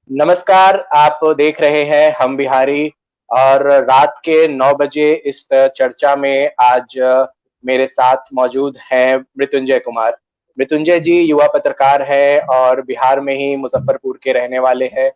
नमस्कार, आप देख रहे हैं हम बिहारी और रात के 9 बजे इस चर्चा में आज मेरे साथ मौजूद हैं मृत्युंजय कुमार। मृत्युंजय जी जी, युवा पत्रकार हैं और बिहार में ही मुजफ्फरपुर के रहने वाले हैं।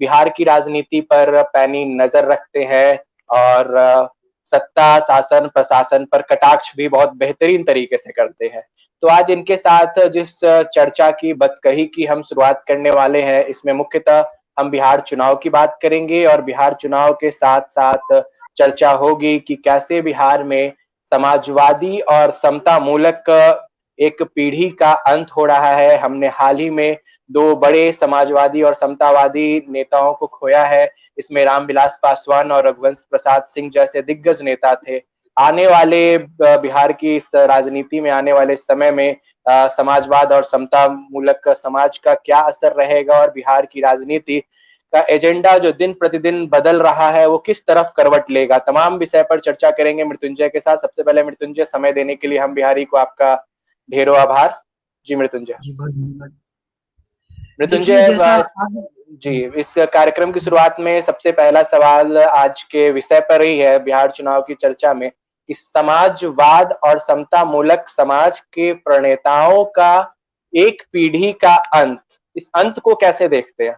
बिहार की राजनीति पर पैनी नजर रखते हैं और सत्ता, शासन, प्रशासन पर कटाक्ष भी बहुत बेहतरीन तरीके से करते हैं। तो आज इनके साथ जिस चर्चा की बतकही की हम शुरुआत करने वाले हैं, इसमें मुख्यतः हम बिहार चुनाव की बात करेंगे और बिहार चुनाव के साथ-साथ चर्चा होगी कि कैसे बिहार में समाजवादी और समता मूलक एक पीढ़ी का अंत हो रहा है। हमने हाल ही में 2 बड़े समाजवादी और समतावादी नेताओं को खोया है। इसमें रामविलास पासवान और रघुवंश प्रसाद सिंह जैसे दिग्गज नेता थे। आने वाले बिहार की इस राजनीति में आने वाले समय में समाजवाद और समता मूलक समाज का क्या असर रहेगा और बिहार की राजनीति का एजेंडा जो दिन प्रतिदिन बदल रहा है वो किस तरफ करवट लेगा, तमाम विषय पर चर्चा करेंगे मृत्युंजय के साथ। सबसे पहले मृत्युंजय, समय देने के लिए हम बिहारी को आपका ढेरों आभार। जी मृत्युंजय। जी, बहुत धन्यवाद। देखिए मृत्युंजय, जैसा आप जी, इस कार्यक्रम की शुरुआत में सबसे पहला सवाल आज के विषय पर ही है, बिहार चुनाव की चर्चा में, कि समाजवाद और समता मूलक समाज के प्रणेताओं का एक पीढ़ी का अंत, इस अंत को कैसे देखते हैं?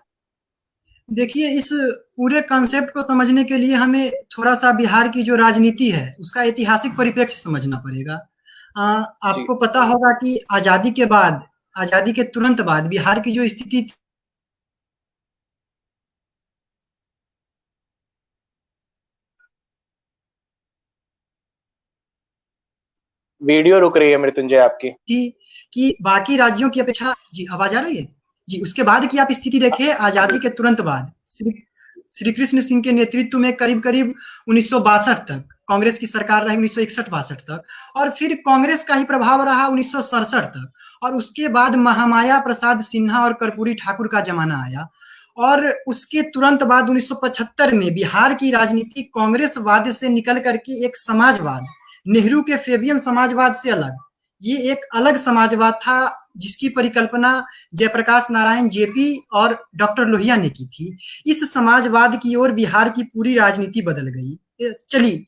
देखिए इस पूरे कॉन्सेप्ट को समझने के लिए हमें थोड़ा-सा बिहार की जो राजनीति है, उसका ऐतिहासिक परिप्रेक्ष्य समझना पड़ेगा। जी। आपको पता होगा कि आज़ादी के बाद, आज़ादी के तुरंत बाद बिहार की जो स्थिति थी वीडियो रुक रही है मृत्युंजय आपकी। कि बाकी राज्यों की अपेक्षा जी, आवाज़ आ रही है? जी, उसके बाद की आप स्थिति देखिए आज़ादी के तुरंत बाद श्री कृष्ण सिंह के नेतृत्व में करीब-करीब 1962 तक कांग्रेस की सरकार रही 1961-62 तक और फिर कांग्रेस का ही प्रभाव रहा 1967 तक और उसके बाद महामाया प्रसाद सिन्हा और कर्पूरी ठाकुर का ज़माना आया और उसके तुरंत बाद 1975 में बिहार की राजनीति कांग्रेसवाद से निकल करके एक समाजवाद, नेहरू के फेबियन समाजवाद से अलग, ये एक अलग समाजवाद था जिसकी परिकल्पना जयप्रकाश नारायण जेपी और डॉक्टर लोहिया ने की थी। इस समाजवाद की ओर बिहार की पूरी राजनीति बदल गई,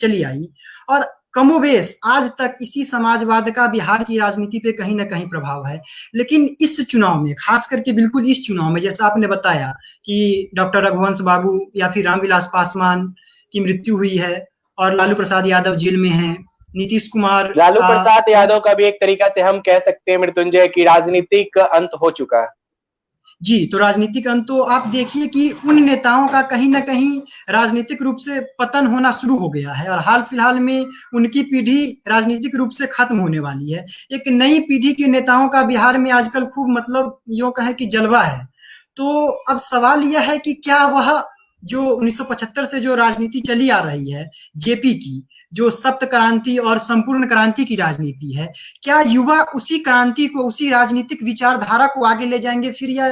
चली आई और कमोबेश आज तक इसी समाजवाद का बिहार की राजनीति पे कहीं न कहीं प्रभाव है। लेकिन इस चुनाव में, खास करके बिल्कुल इस चुनाव में जैसा आपने बताया कि डॉक्टर रघुवंश बाबू या फिर रामविलास पासवान की मृत्यु हुई है और लालू प्रसाद यादव जेल में हैं, नीतीश कुमार लालू प्रसाद यादव का भी एक तरीका से हम कह सकते हैं मृत्युंजय की राजनीतिक अंत हो चुका है। जी, तो राजनीतिक अंत तो आप देखिए कि उन नेताओं का कहीं न कहीं राजनीतिक रूप से पतन होना शुरू हो गया है और हाल-फिलहाल में उनकी पीढ़ी राजनीतिक रूप से खत्म होने वाली है। एक नई पीढ़ी के नेताओं का बिहार में आजकल खूब मतलब यूँ कहें कि जलवा है। तो अब सवाल यह है कि क्या वह जो 1975 से जो राजनीति चली आ रही है, जेपी की, जो सप्त क्रांति और संपूर्ण क्रांति की राजनीति है, क्या युवा उसी क्रांति को, उसी राजनीतिक विचारधारा को आगे ले जाएँगे फिर या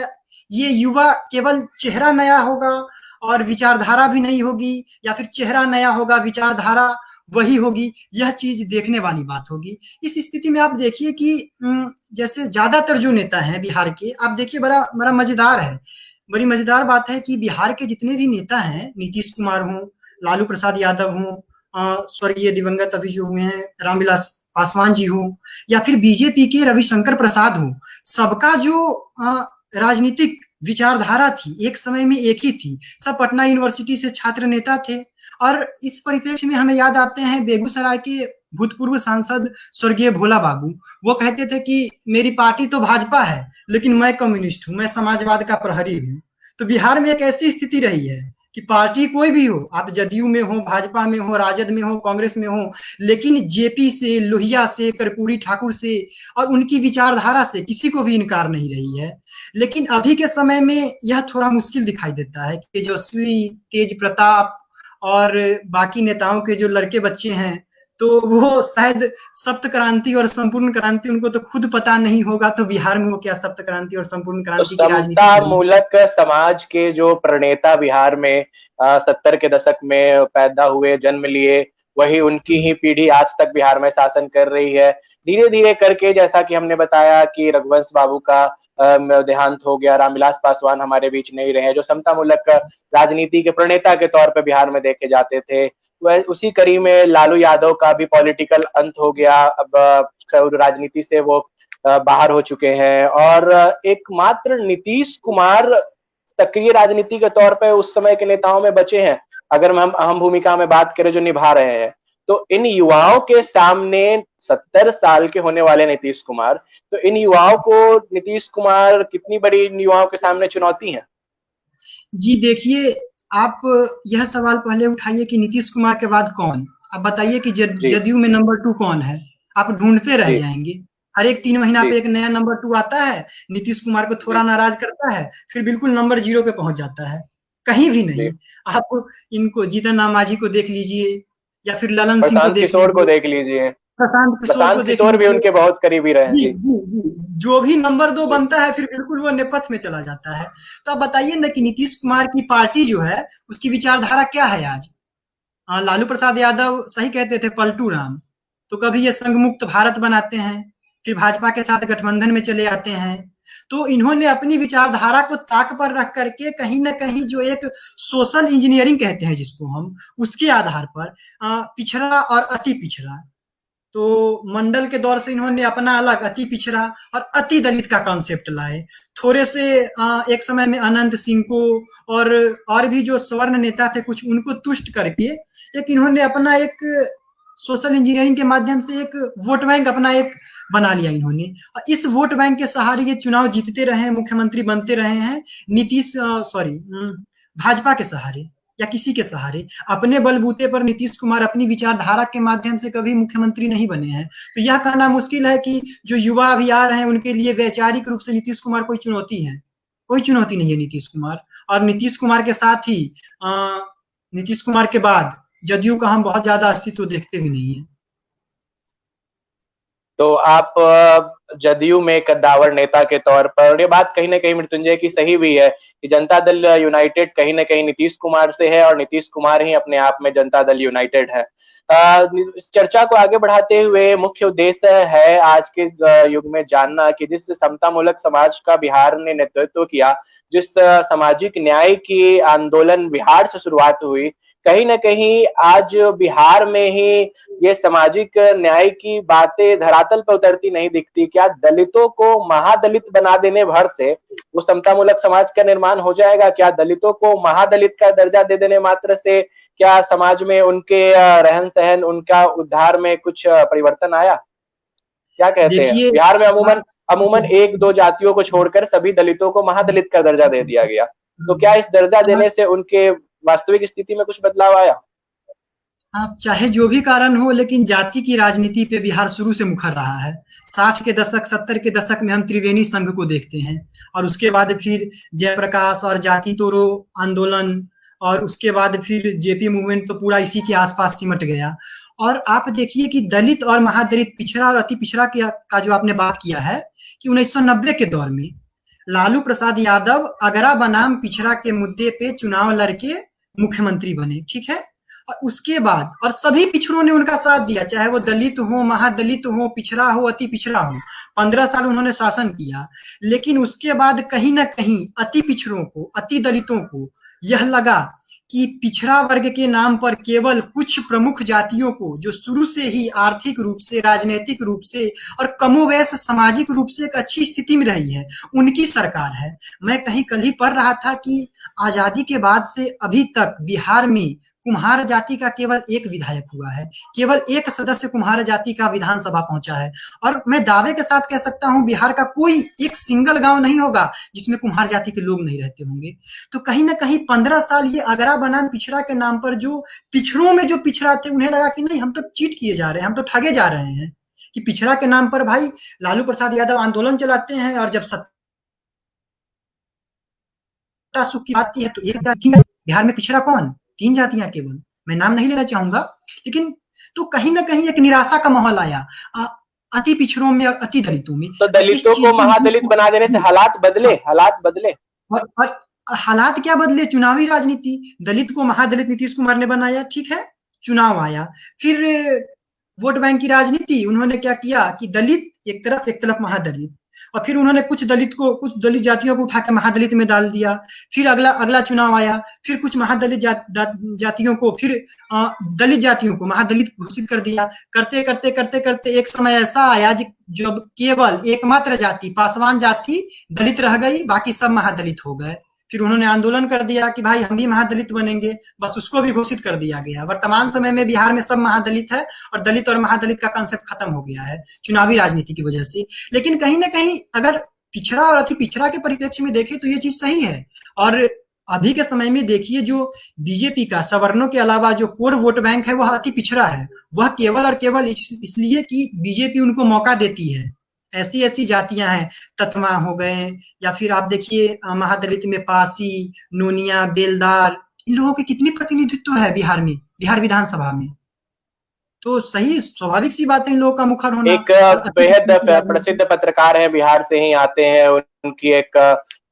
ये युवा केवल चेहरा नया होगा और विचारधारा भी नहीं होगी या फिर चेहरा नया होगा, विचारधारा वही होगी, यह चीज़ देखने वाली बात होगी। इस स्थिति में आप देखिए कि जैसे ज़्यादातर जो नेता हैं बिहार के, आप देखिए बड़ा बड़ा मज़ेदार है। बड़ी मज़ेदार बात है कि बिहार के जितने भी नेता हैं, नीतीश कुमार हों, लालू प्रसाद यादव हों, स्वर्गीय दिवंगत अभी जो हुए हैं रामविलास पासवान जी हों या फिर बीजेपी के रविशंकर प्रसाद हों, सबका जो राजनीतिक विचारधारा थी, एक समय में एक ही थी। सब पटना यूनिवर्सिटी से छात्र नेता थे और इस परिप्रेक्ष्य में हमें याद आते हैं बेगूसराय के भूतपूर्व सांसद स्वर्गीय भोला बाबू। वो कहते थे कि मेरी पार्टी तो भाजपा है, लेकिन मैं कम्युनिस्ट हूँ, मैं समाजवाद का प्रहरी हूँ। तो बिहार में एक ऐसी स्थिति रही है कि पार्टी कोई भी हो, आप जदयू में हो, भाजपा में हो, राजद में हो, कांग्रेस में हो, लेकिन जेपी से, लोहिया से, कर्पूरी ठाकुर से और उनकी विचारधारा से किसी को भी इनकार नहीं रही है। लेकिन अभी के समय में यह थोड़ा मुश्किल दिखाई देता है कि तेजस्वी, तेज प्रताप और बाकी नेताओं के जो लड़के बच्चे हैं, तो वो शायद सप्त क्रांति और संपूर्ण क्रांति उनको तो खुद पता नहीं होगा, तो बिहार में वो क्या सप्त क्रांति और संपूर्ण तो क्रांति की राजनीति समता करेंगे। मूलक समाज के जो प्रणेता बिहार में 70 के दशक में पैदा हुए, जन्म लिए, वही उनकी ही पीढ़ी आज तक बिहार में शासन कर रही है। धीरे धीरे करके, जैसा कि हमने बताया कि रघुवंश बाबू का देहांत हो गया, रामविलास पासवान हमारे बीच नहीं रहे, जो समतामूलक राजनीति के प्रणेता के तौर पर बिहार में देखे जाते थे। वह उसी कड़ी में लालू यादव का भी पॉलिटिकल अंत हो गया। अब राजनीति से वो बाहर हो चुके हैं और एकमात्र नीतीश कुमार सक्रिय राजनीति के तौर पर उस समय के नेताओं में बचे हैं, अगर हम अहम भूमिका में बात करें जो निभा रहे हैं। तो इन युवाओं के सामने 70 साल के होने वाले नीतीश कुमार, तो इन युवाओं को नीतीश कुमार कितनी बड़ी इन युवाओं के सामने चुनौती है? जी देखिए, आप यह सवाल पहले उठाइए कि नीतीश कुमार के बाद कौन? अब बताइए कि जदयू में नंबर 2 कौन है? आप ढूंढते रह जाएंगे। हर एक 3 महीना पे एक नया नंबर 2 आता है, नीतीश कुमार को थोड़ा नाराज करता है, फिर बिल्कुल नंबर 0 पे पहुंच जाता है। कहीं भी नहीं। आप इनको जीतन राम मांझी को देख लीजिए या फिर ललन सिंह को देख लीजिए, प्रशांत किशोर भी उनके बहुत करीबी रहे हैं। जो भी नंबर 2 बनता है फिर बिल्कुल वो नेपथ्य में चला जाता है। तो आप बताइए ना कि नीतीश कुमार की पार्टी जो है उसकी विचारधारा क्या है आज? लालू प्रसाद यादव सही कहते थे पलटू राम, तो कभी ये संघ मुक्त भारत बनाते हैं, फिर भाजपा के साथ गठबंधन में चले आते हैं। तो इन्होंने अपनी विचारधारा को ताक पर रख करके कहीं ना कहीं जो एक सोशल इंजीनियरिंग कहते हैं जिसको हम, उसके आधार पर पिछड़ा और अति पिछड़ा, तो मंडल के दौर से इन्होंने अपना अलग अति पिछड़ा और अति दलित का कॉन्सेप्ट लाए। थोड़े से एक समय में अनंत सिंह को और भी जो स्वर्ण नेता थे कुछ, उनको तुष्ट करके एक इन्होंने अपना एक सोशल इंजीनियरिंग के माध्यम से एक वोट बैंक अपना एक बना लिया इन्होंने। और इस वोट बैंक के सहारे ये चुनाव जीतते रहे, मुख्यमंत्री बनते रहे हैं। भाजपा के सहारे या किसी के सहारे, अपने बलबूते पर नीतीश कुमार अपनी विचारधारा के माध्यम से कभी मुख्यमंत्री नहीं बने हैं। तो यह कहना मुश्किल है कि जो युवा अभी आ रहे हैं उनके लिए वैचारिक रूप से नीतीश कुमार कोई चुनौती है। कोई चुनौती नहीं है नीतीश कुमार। और नीतीश कुमार के साथ ही नीतीश कुमार के बाद जदयू का हम बहुत ज्यादा अस्तित्व देखते भी नहीं है। तो आप जदयू में कद्दावर नेता के तौर पर, और ये बात कहीं ना कहीं मृत्युंजय की सही भी है कि जनता दल यूनाइटेड कहीं ना कहीं नीतीश कुमार से है और नीतीश कुमार ही अपने आप में जनता दल यूनाइटेड है। इस चर्चा को आगे बढ़ाते हुए मुख्य उद्देश्य है आज के युग में जानना कि जिस समतामूलक समाज का बिहार ने नेतृत्व किया, जिस सामाजिक न्याय की आंदोलन बिहार से शुरुआत हुई, कहीं ना कहीं आज बिहार में ही ये सामाजिक न्याय की बातें धरातल पर उतरती नहीं दिखती। क्या दलितों को महादलित बना देने भर से वो समतामूलक समाज का निर्माण हो जाएगा? क्या दलितों को महादलित का दर्जा दे देने मात्र से क्या समाज में उनके रहन सहन, उनका उद्धार में कुछ परिवर्तन आया? क्या कहते हैं? बिहार में अमूमन 1-2 जातियों को छोड़कर सभी दलितों को महादलित का दर्जा दे दिया गया। तो क्या इस दर्जा देने से उनके वास्तविक स्थिति में कुछ बदलाव आया? आप चाहे जो भी कारण हो, लेकिन जाति की राजनीति पे बिहार शुरू से मुखर रहा है। 60 के दशक, 70 के दशक में हम त्रिवेणी संघ को देखते हैं, और उसके बाद फिर जयप्रकाश और जाति तोड़ो आंदोलन, और उसके बाद फिर जेपी मूवमेंट, तो पूरा इसी के आसपास सिमट गया। और आप देखिए कि दलित और महादलित, पिछड़ा और अति पिछड़ा का जो आपने बात किया है कि 1990 के दौर में लालू प्रसाद यादव अगरा बनाम पिछड़ा के मुद्दे पे चुनाव लड़के मुख्यमंत्री बने, ठीक है। और उसके बाद और सभी पिछड़ों ने उनका साथ दिया, चाहे वो दलित हो, महादलित हो, पिछड़ा हो, अति पिछड़ा हो। 15 साल उन्होंने शासन किया, लेकिन उसके बाद कहीं ना कहीं अति पिछड़ों को, अति दलितों को यह लगा कि पिछड़ा वर्ग के नाम पर केवल कुछ प्रमुख जातियों को, जो शुरू से ही आर्थिक रूप से, राजनीतिक रूप से और कमोवेश सामाजिक रूप से एक अच्छी स्थिति में रही है, उनकी सरकार है। मैं कहीं कल ही पढ़ रहा था कि आजादी के बाद से अभी तक बिहार में कुम्हार जाति का केवल एक विधायक हुआ है, केवल एक सदस्य कुम्हार जाति का विधानसभा पहुंचा है। और मैं दावे के साथ कह सकता हूं बिहार का कोई एक सिंगल गांव नहीं होगा जिसमें कुम्हार जाति के लोग नहीं रहते होंगे। तो कहीं ना कहीं 15 साल ये अगरा बनाम पिछड़ा के नाम पर जो पिछड़ों में जो पिछड़ा थे, उन्हें लगा कि नहीं, हम तो चीट किए जा रहे हैं, हम तो ठगे जा रहे हैं। कि पिछड़ा के नाम पर भाई लालू प्रसाद यादव आंदोलन चलाते हैं, और जब सत्ता सुख की आती है तो एक बिहार में पिछड़ा कौन? 3 जातियां केवल, मैं नाम नहीं लेना चाहूंगा, लेकिन तो कहीं ना कहीं एक निराशा का माहौल आया अति पिछड़ों में और अति दलितों में। तो दलितों को महादलित बना देने से हालात बदले। और हालात क्या बदले? चुनावी राजनीति। दलित को महादलित नीतीश कुमार ने बनाया, ठीक है, चुनाव आया, फिर वोट बैंक की राजनीति। उन्होंने क्या किया कि दलित एक तरफ महादलित, और फिर उन्होंने कुछ दलित जातियों को उठा के महादलित में डाल दिया। फिर अगला अगला चुनाव आया, फिर कुछ महादलित जातियों को, फिर दलित जातियों को महादलित घोषित कर दिया। करते करते करते करते एक समय ऐसा आया जब केवल एकमात्र जाति पासवान जाति दलित रह गई, बाकी सब महादलित हो गए। फिर उन्होंने आंदोलन कर दिया कि भाई हम भी महादलित बनेंगे, बस उसको भी घोषित कर दिया गया। वर्तमान समय में बिहार में सब महादलित है और दलित और महादलित का कंसेप्ट खत्म हो गया है चुनावी राजनीति की वजह से। लेकिन कहीं ना कहीं अगर पिछड़ा और अति पिछड़ा के परिप्रेक्ष्य में देखें तो ये चीज सही है। और अभी के समय में देखिए जो बीजेपी का सवर्णों के अलावा जो कोर वोट बैंक है वह अति पिछड़ा है। वह केवल और केवल इसलिए कि बीजेपी उनको मौका देती है। ऐसी ऐसी जातियां हैं, ततमा हो गए, या फिर आप देखिए महादलित में पासी, नोनिया, बेलदार, इन लोगों के कितनी प्रतिनिधित्व है बिहार में, बिहार विधानसभा में। तो सही स्वाभाविक सी बात है इन लोगों का मुखर होना। एक बेहद प्रसिद्ध पत्रकार है, बिहार से ही आते हैं, उनकी एक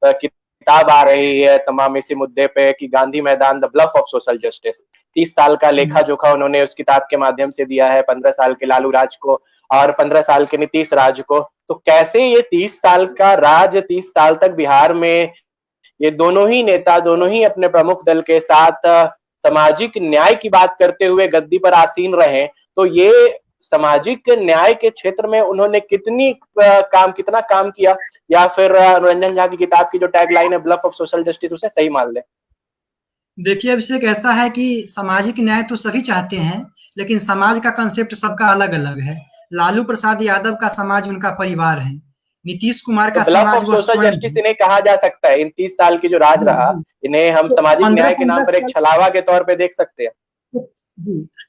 किताब आ रही है तमाम इसी मुद्दे पे कि Gandhi Maidan the bluff of social justice. 30 साल का लेखा जोखा उन्होंने उस किताब के माध्यम से दिया है, 15 साल के लालू राज को और 15 साल के नीतीश राज को। तो कैसे ये 30 साल का राज, 30 साल तक बिहार में ये दोनों ही नेता, दोनों ही अपने प्रमुख दल के साथ सामाजिक न्याय की बात करते हुए गद्दी पर आसीन रहे, तो ये सामाजिक न्याय के क्षेत्र में उन्होंने कितना काम किया, या फिर रंजन झा की किताब की जो टैगलाइन है ब्लफ ऑफ सोशल जस्टिस उसे सही मान ले? देखिए अभिषेक, ऐसा है कि सामाजिक न्याय तो सभी चाहते हैं, लेकिन समाज का कंसेप्ट सबका अलग अलग है। लालू प्रसाद यादव का समाज उनका परिवार है, नीतीश कुमार का समाज वो सोशल जस्टिस इन्हें कहा जा सकता है। इन 30 साल की जो राज रहा, इन्हें हम सामाजिक न्याय के नाम पर एक छलावा के तौर पे देख सकते हैं।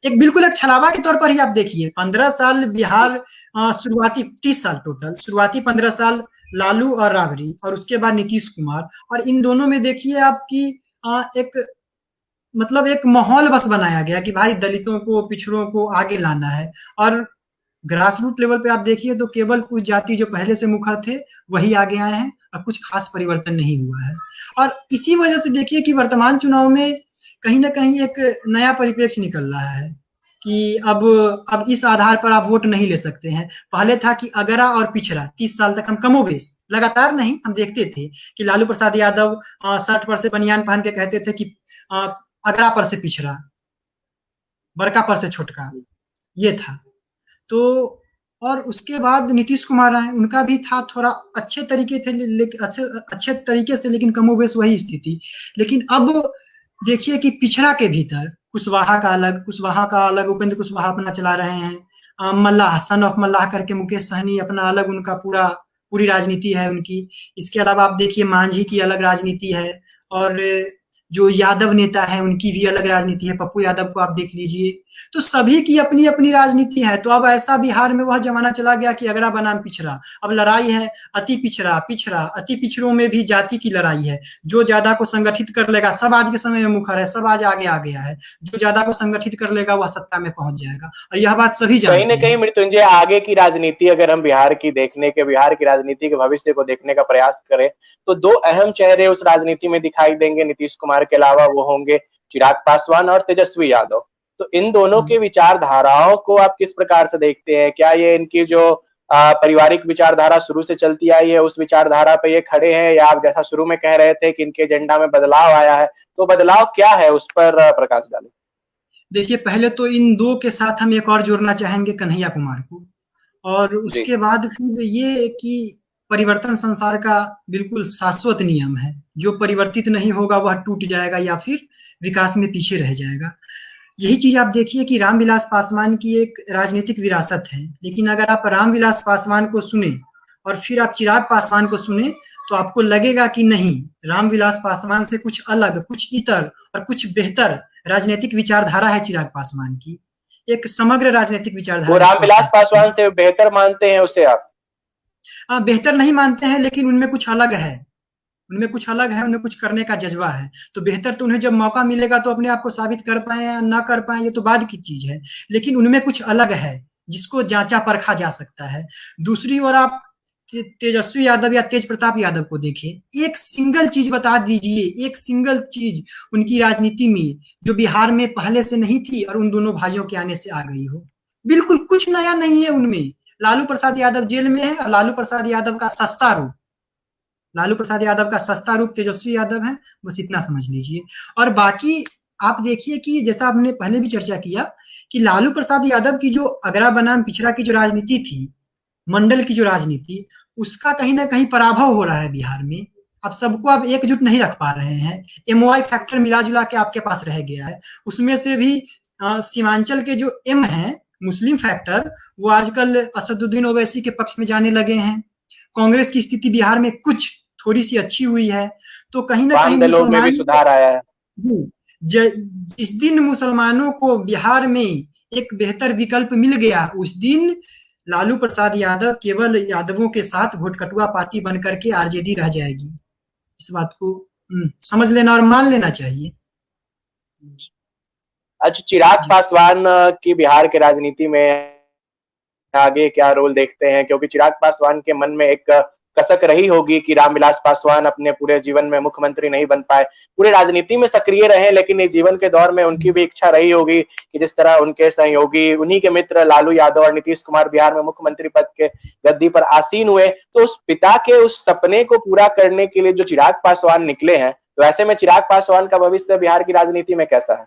एक बिल्कुल एक छलावा के तौर पर ही आप देखिए, 15 साल बिहार, शुरुआती 30 साल टोटल, शुरुआती 15 साल लालू और राबड़ी, और उसके बाद नीतीश कुमार, और इन दोनों में देखिए आपकी एक मतलब एक माहौल बस बनाया गया कि भाई दलितों को, पिछड़ों को आगे लाना है। और ग्रास रूट लेवल पे आप देखिए तो केवल कुछ जाति जो पहले से मुखर थे वही आगे आए हैं और कुछ खास परिवर्तन नहीं हुआ है। और इसी वजह से देखिए कि वर्तमान चुनाव में कहीं ना कहीं एक नया परिप्रेक्ष्य निकल रहा है कि अब इस आधार पर आप वोट नहीं ले सकते हैं। पहले था कि अगरा और पिछड़ा, 30 साल तक हम कमोबेश लगातार नहीं, हम देखते थे कि लालू प्रसाद यादव शर्ट पर से बनियान पहन के कहते थे कि अगरा पर से पिछड़ा, बड़का पर से छोटका, ये था। तो और उसके बाद नीतीश कुमार आए, उनका भी था थोड़ा अच्छे तरीके थे, लेकिन अच्छे तरीके से, लेकिन कमोबेश वही स्थिति। लेकिन अब देखिए कि पिछड़ा के भीतर कुशवाहा का अलग, उपेंद्र कुशवाहा अपना चला रहे हैं, मल्लाह, सन ऑफ मल्लाह करके मुकेश सहनी अपना अलग, उनका पूरी राजनीति है उनकी। इसके अलावा आप देखिए मांझी की अलग राजनीति है, और जो यादव नेता है उनकी भी अलग राजनीति है, पप्पू यादव को आप देख लीजिए। तो सभी की अपनी अपनी राजनीति है। तो अब ऐसा बिहार में वह जमाना चला गया कि अगरा बनाम पिछड़ा, अब लड़ाई है अति पिछड़ा पिछड़ा, अति पिछड़ों में भी जाति की लड़ाई है। जो ज्यादा को संगठित कर लेगा, सब आज के समय में मुखर है, सब आज आगे आ गया है, जो ज्यादा को संगठित कर लेगा वह सत्ता में पहुंच जाएगा। और यह बात सभी जानते हैं। कहीं ना कहीं मृत्युंजय, आगे की राजनीति अगर हम बिहार की राजनीति के भविष्य को देखने का प्रयास करें तो दो अहम चेहरे उस राजनीति में दिखाई देंगे नीतीश कुमार के अलावा, वो होंगे चिराग पासवान और तेजस्वी यादव। तो इन दोनों के विचारधाराओं को आप किस प्रकार से देखते हैं? क्या ये इनकी जो पारिवारिक विचारधारा शुरू से चलती आई है उस विचारधारा पे ये खड़े हैं, या आप जैसा शुरू में कह रहे थे कि इनके एजेंडा में बदलाव आया है, तो बदलाव क्या है उस पर प्रकाश डालें। देखिए पहले तो इन दो के साथ हम एक और जोड़ना चाहेंगे, कन्हैया कुमार को, और उसके बाद फिर ये कि परिवर्तन संसार का बिल्कुल शाश्वत नियम है, जो परिवर्तित नहीं होगा वह टूट जाएगा या फिर विकास में पीछे रह जाएगा। यही चीज आप देखिए कि रामविलास पासवान की एक राजनीतिक विरासत है, लेकिन अगर आप रामविलास पासवान को सुने और फिर आप चिराग पासवान को सुने तो आपको लगेगा कि नहीं, रामविलास पासवान से कुछ अलग, कुछ इतर और कुछ बेहतर राजनीतिक विचारधारा है चिराग पासवान की, एक समग्र राजनीतिक विचारधारा। वो रामविलास पासवान से बेहतर मानते हैं उसे आप? बेहतर नहीं मानते हैं, लेकिन उनमें कुछ अलग है, उनमें कुछ करने का जज्बा है। तो बेहतर तो उन्हें जब मौका मिलेगा तो अपने आप को साबित कर पाए या ना कर पाए ये तो बाद की चीज है, लेकिन उनमें कुछ अलग है जिसको जांचा परखा जा सकता है। दूसरी ओर आप तेजस्वी यादव या तेज प्रताप यादव को देखें, एक सिंगल चीज बता दीजिए, एक सिंगल चीज उनकी राजनीति में जो बिहार में पहले से नहीं थी और उन दोनों भाइयों के आने से आ गई हो। बिल्कुल कुछ नया नहीं है उनमें। लालू प्रसाद यादव जेल में है और लालू प्रसाद यादव का सस्ता रूप तेजस्वी यादव है, बस इतना समझ लीजिए। और बाकी आप देखिए कि जैसा आपने पहले भी चर्चा किया कि लालू प्रसाद यादव की जो अगरा बनाम पिछड़ा की जो राजनीति थी, मंडल की जो राजनीति, उसका कहीं ना कहीं पराभव हो रहा है बिहार में। अब सबको आप एकजुट नहीं रख पा रहे हैं, एमओआई फैक्टर मिला जुला के आपके पास रह गया है। उसमें से भी सीमांचल के जो एम है, मुस्लिम फैक्टर, वो आजकल असदुद्दीन ओवैसी के पक्ष में जाने लगे हैं। कांग्रेस की स्थिति बिहार में कुछ थोड़ी सी अच्छी हुई है, तो कहीं ना कहीं दलों में भी सुधार आया है। जिस दिन मुसलमानों को बिहार में एक बेहतर विकल्प मिल गया, उस दिन लालू प्रसाद यादव केवल यादवों के साथ वोट कटुआ पार्टी बन करके आरजेडी रह जाएगी। इस बात को समझ लेना और मान लेना चाहिए। अच्छा, चिराग पासवान की बिहार के राजनीति में आगे क्या रोल देखते हैं? क्योंकि चिराग पासवान के मन में एक कसक रही होगी कि रामविलास पासवान अपने पूरे जीवन में मुख्यमंत्री नहीं बन पाए, पूरे राजनीति में सक्रिय रहे, लेकिन इस जीवन के दौर में उनकी भी इच्छा रही होगी कि जिस तरह उनके सहयोगी, उन्हीं के मित्र लालू यादव और नीतीश कुमार बिहार में मुख्यमंत्री पद के गद्दी पर आसीन हुए, तो उस पिता के उस सपने को पूरा करने के लिए जो चिराग पासवान निकले हैं, तो ऐसे में चिराग पासवान का भविष्य बिहार की राजनीति में कैसा है?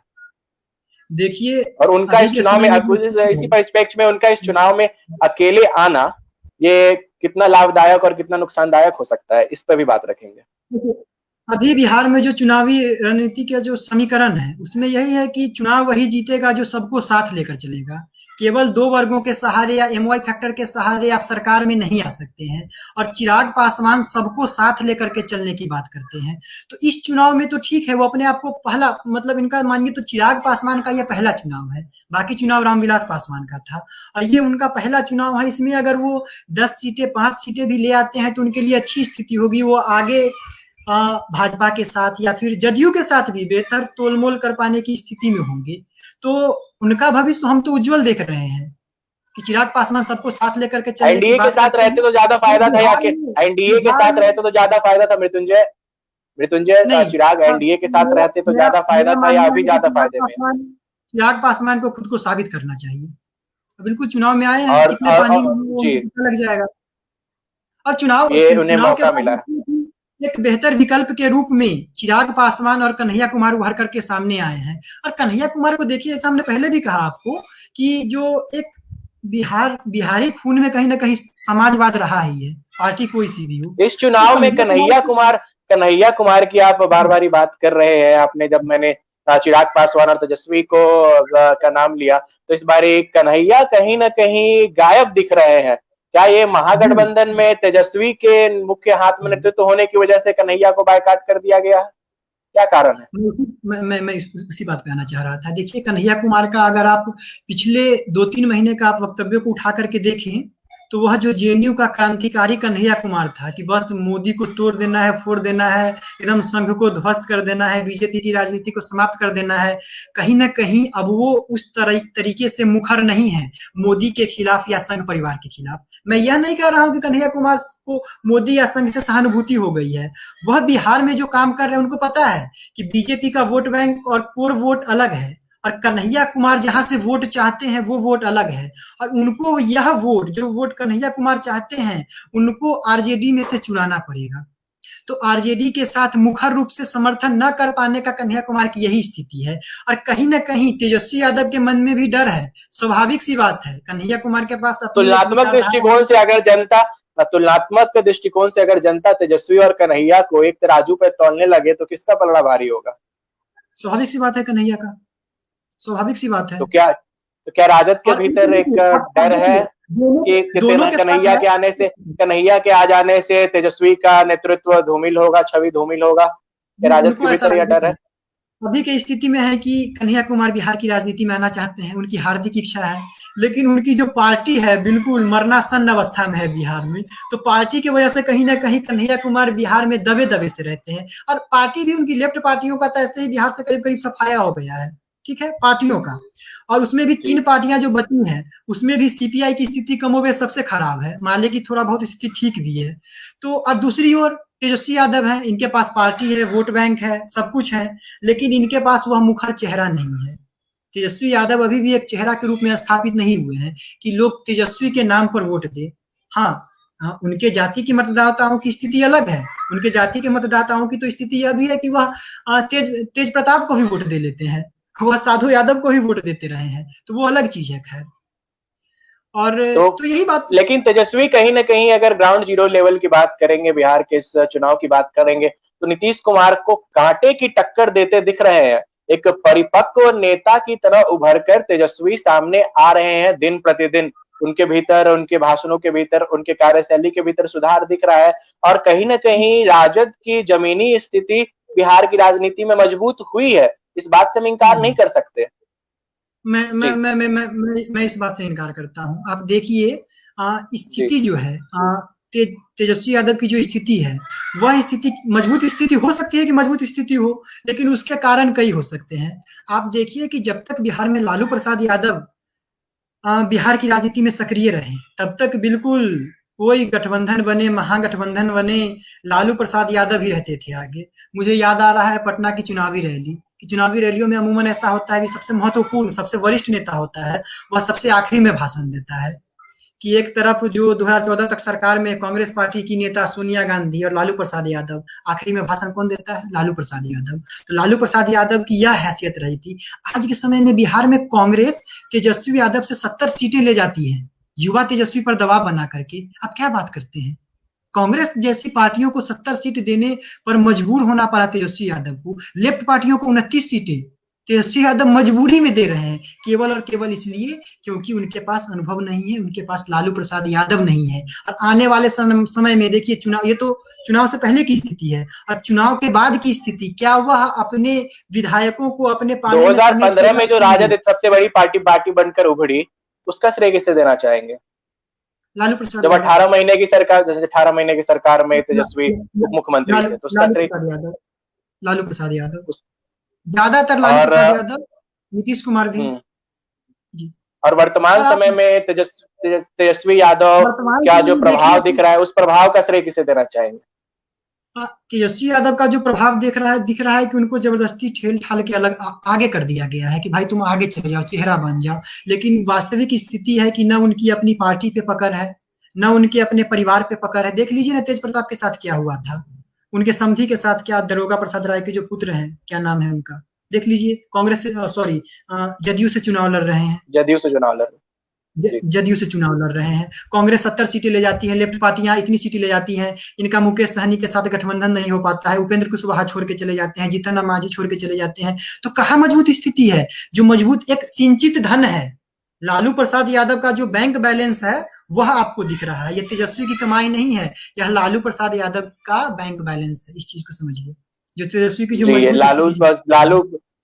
देखिए, और उनका इस चुनाव में इसी परिप्रेक्ष्य में उनका इस चुनाव में अकेले आना, ये कितना लाभदायक और कितना नुकसानदायक हो सकता है, इस पर भी बात रखेंगे। अभी बिहार में जो चुनावी रणनीति का जो समीकरण है, उसमें यही है कि चुनाव वही जीतेगा जो सबको साथ लेकर चलेगा। केवल दो वर्गों के सहारे या एमवाई फैक्टर के सहारे आप सरकार में नहीं आ सकते हैं। और चिराग पासवान सबको साथ लेकर के चलने की बात करते हैं। तो इस चुनाव में तो ठीक है, वो अपने आप को पहला, मतलब इनका मानिए तो चिराग पासवान का यह पहला चुनाव है। बाकी चुनाव रामविलास पासवान का था और ये उनका पहला चुनाव है। इसमें अगर वो 10 सीटें 5 सीटें भी ले आते हैं तो उनके लिए अच्छी स्थिति होगी। वो आगे भाजपा के साथ या फिर जदयू के साथ भी बेहतर तोलमोल कर पाने की स्थिति में होंगे। तो उनका भविष्य हम तो उज्जवल देख रहे हैं कि चिराग पासवान सबको साथ लेकर के चलने की बात के साथ रहते तो ज्यादा फायदा था, या एनडीए के साथ रहते तो ज्यादा फायदा था? मृत्युंजय, चिराग एनडीए के साथ रहते तो ज्यादा फायदा था या अभी ज्यादा फायदे में? चिराग पासवान को खुद को साबित करना चाहिए। बिल्कुल चुनाव में आए हैं, कितने पानी लग जाएगा। और चुनाव उन्हें मौका मिला, एक बेहतर विकल्प के रूप में चिराग पासवान और कन्हैया कुमार उभर करके सामने आए हैं। और कन्हैया कुमार को देखिए, जैसा हमने पहले भी कहा आपको कि जो एक बिहारी खून में कहीं ना कहीं समाजवाद रहा ही है, पार्टी कोई सी भी हो। इस चुनाव में कन्हैया कुमार की आप बार बार बात कर रहे हैं। आपने जब मैंने चिराग पासवान और तेजस्वी को का नाम लिया, तो इस बार कन्हैया कहीं ना कहीं गायब दिख रहे हैं। क्या ये महागठबंधन में तेजस्वी के मुख्य हाथ में नेतृत्व होने की वजह से कन्हैया को बायकाट कर दिया गया है? क्या कारण है? मैं उसी बात पे आना चाह रहा था। देखिए, कन्हैया कुमार का अगर आप पिछले 2-3 महीने का आप वक्तव्य को उठा करके देखें, तो वह जो जेएनयू का क्रांतिकारी कन्हैया कुमार था कि बस मोदी को तोड़ देना है, फोड़ देना है, एकदम संघ को ध्वस्त कर देना है, बीजेपी की राजनीति को समाप्त कर देना है, कहीं ना कहीं अब वो उस तरीके से मुखर नहीं है मोदी के खिलाफ या संघ परिवार के खिलाफ। मैं यह नहीं कह रहा हूं कि कन्हैया कुमार को मोदी या संघ से सहानुभूति हो गई है। वह बिहार में जो काम कर रहे हैं, उनको पता है कि बीजेपी का वोट बैंक और कोर वोट अलग है और कन्हैया कुमार जहां से वोट चाहते हैं वो वोट अलग है। और उनको यह वोट, जो वोट कन्हैया कुमार चाहते हैं, उनको आरजेडी में से चुराना पड़ेगा। तो आरजेडी के साथ मुखर रूप से समर्थन न कर पाने का कन्हैया कुमार की यही स्थिति है। और कहीं ना कहीं तेजस्वी यादव के मन में भी डर है। स्वाभाविक सी बात है, कन्हैया कुमार के पास तुलनात्मक दृष्टिकोण से अगर जनता तेजस्वी और कन्हैया को एक तराजू पर तौलने लगे तो किसका पलड़ा भारी होगा? स्वाभाविक सी बात है, कन्हैया का। स्वाभाविक सी बात है। तो क्या राजद के भीतर एक डर है कि कन्हैया के आ जाने से तेजस्वी का नेतृत्व धूमिल होगा, छवि धूमिल होगा? क्या राजद के भीतर यह डर है? अभी की स्थिति में है कि कन्हैया कुमार बिहार की राजनीति में आना चाहते हैं, उनकी हार्दिक इच्छा है, लेकिन उनकी जो पार्टी है बिल्कुल मरनासन्न अवस्था में है बिहार में। तो पार्टी की वजह से कहीं ना कहीं कन्हैया कुमार बिहार में दबे दबे से रहते हैं। और पार्टी भी उनकी लेफ्ट पार्टियों का तो ऐसे ही बिहार से करीब करीब सफाया हो गया है, ठीक है, पार्टियों का। और उसमें भी 3 पार्टियां जो बची हैं, उसमें भी सीपीआई की स्थिति कमोबेश सबसे खराब है, मान ले कि थोड़ा बहुत स्थिति ठीक भी है। तो और दूसरी ओर तेजस्वी यादव है, इनके पास पार्टी है, वोट बैंक है, सब कुछ है, लेकिन इनके पास वह मुखर चेहरा नहीं है। तेजस्वी यादव अभी भी एक चेहरा के रूप में स्थापित नहीं हुए हैं कि लोग तेजस्वी के नाम पर वोट दे। हाँ, उनके जाति के मतदाताओं की स्थिति अलग है। उनके जाति के मतदाताओं की तो स्थिति यह भी है कि वह तेज प्रताप को भी वोट दे लेते हैं, वह साधु यादव को भी वोट देते रहे हैं, तो वो अलग चीज है। खैर, और तो यही बात। लेकिन तेजस्वी कहीं ना कहीं अगर ग्राउंड जीरो लेवल की बात करेंगे, बिहार के इस चुनाव की बात करेंगे, तो नीतीश कुमार को कांटे की टक्कर देते दिख रहे हैं। एक परिपक्व नेता की तरह उभर कर तेजस्वी सामने आ रहे हैं दिन प्रतिदिन। उनके भीतर, उनके भाषणों के भीतर, उनके कार्यशैली के भीतर सुधार दिख रहा है और कहीं ना कहीं राजद की जमीनी स्थिति बिहार की राजनीति में मजबूत हुई है। इस बात से हम इनकार नहीं कर सकते। मैं इस बात से इनकार करता हूं। आप देखिए, स्थिति जो है, तेजस्वी यादव की जो स्थिति है, वह स्थिति मजबूत स्थिति हो सकती है कि मजबूत स्थिति हो, लेकिन उसके कारण कई हो सकते हैं। आप देखिए कि जब तक बिहार में लालू प्रसाद यादव बिहार की राजनीति में सक्रिय रहे, तब तक बिल्कुल कोई गठबंधन बने, महागठबंधन बने, लालू प्रसाद यादव ही रहते थे आगे। मुझे याद आ रहा है पटना की चुनावी रैली, कि चुनावी रैलियों में अमूमन ऐसा होता है कि सबसे महत्वपूर्ण, सबसे वरिष्ठ नेता होता है, वह सबसे आखिरी में भाषण देता है। कि एक तरफ जो 2014 तक सरकार में कांग्रेस पार्टी की नेता सोनिया गांधी और लालू प्रसाद यादव, आखिरी में भाषण कौन देता है? लालू प्रसाद यादव। तो लालू प्रसाद यादव की यह हैसियत रही थी। आज के समय में बिहार में कांग्रेस तेजस्वी यादव से 70 सीटें ले जाती है, युवा तेजस्वी पर दबाव बना करके। आप क्या बात करते हैं? कांग्रेस जैसी पार्टियों को 70 सीट देने पर मजबूर होना पड़ा तेजस्वी यादव को। लेफ्ट पार्टियों को 29 सीटें तेजस्वी यादव मजबूरी में दे रहे हैं, केवल और केवल इसलिए क्योंकि उनके पास अनुभव नहीं है, उनके पास लालू प्रसाद यादव नहीं है। और आने वाले समय में देखिए, चुनाव, ये तो चुनाव से पहले की स्थिति है, और चुनाव के बाद की स्थिति, क्या वह अपने विधायकों को अपने पाले 2015 में जो राजद सबसे बड़ी पार्टी बनकर उभरी, उसका श्रेय किसे देना चाहेंगे? लालू प्रसाद। जब 18 महीने की सरकार, जैसे 18 महीने की सरकार में तेजस्वी उप मुख्यमंत्री थे, तो उसका श्रेय लालू प्रसाद यादव, ज्यादातर लालू प्रसाद यादव, नीतीश कुमार भी जी। और वर्तमान समय में तेजस्वी यादव क्या जो प्रभाव दिख रहा है, उस प्रभाव का श्रेय किसे देना चाहेंगे? तेजस्वी यादव का जो प्रभाव दिख रहा है कि उनको जबरदस्ती ठेल ठाल के अलग आगे कर दिया गया है कि भाई तुम आगे चले जाओ, चेहरा बन जाओ। लेकिन वास्तविक स्थिति है कि न उनकी अपनी पार्टी पे पकड़ है, न उनके अपने परिवार पे पकड़ है। देख लीजिए ना तेज प्रताप के साथ क्या हुआ था, उनके समधी के साथ क्या, दरोगा प्रसाद राय के जो पुत्र हैं, क्या नाम है उनका, देख लीजिए। कांग्रेस से, सॉरी, जदयू से चुनाव लड़ रहे हैं, जदयू से चुनाव लड़ रहे हैं। कांग्रेस 70 सीटें ले जाती है, लेफ्ट पार्टियां इतनी सीटें ले जाती हैं, इनका मुकेश सहनी के साथ गठबंधन नहीं हो पाता है, उपेंद्र कुशवाहा छोड़ के चले जाते हैं, जीतन राम मांझी छोड़ के चले जाते हैं। तो कहाँ मजबूत स्थिति है? जो मजबूत एक सिंचित धन है, लालू प्रसाद यादव का जो बैंक बैलेंस है, वह आपको दिख रहा है। यह तेजस्वी की कमाई नहीं है, यह लालू प्रसाद यादव का बैंक बैलेंस है। इस चीज को समझिए। जो तेजस्वी की जो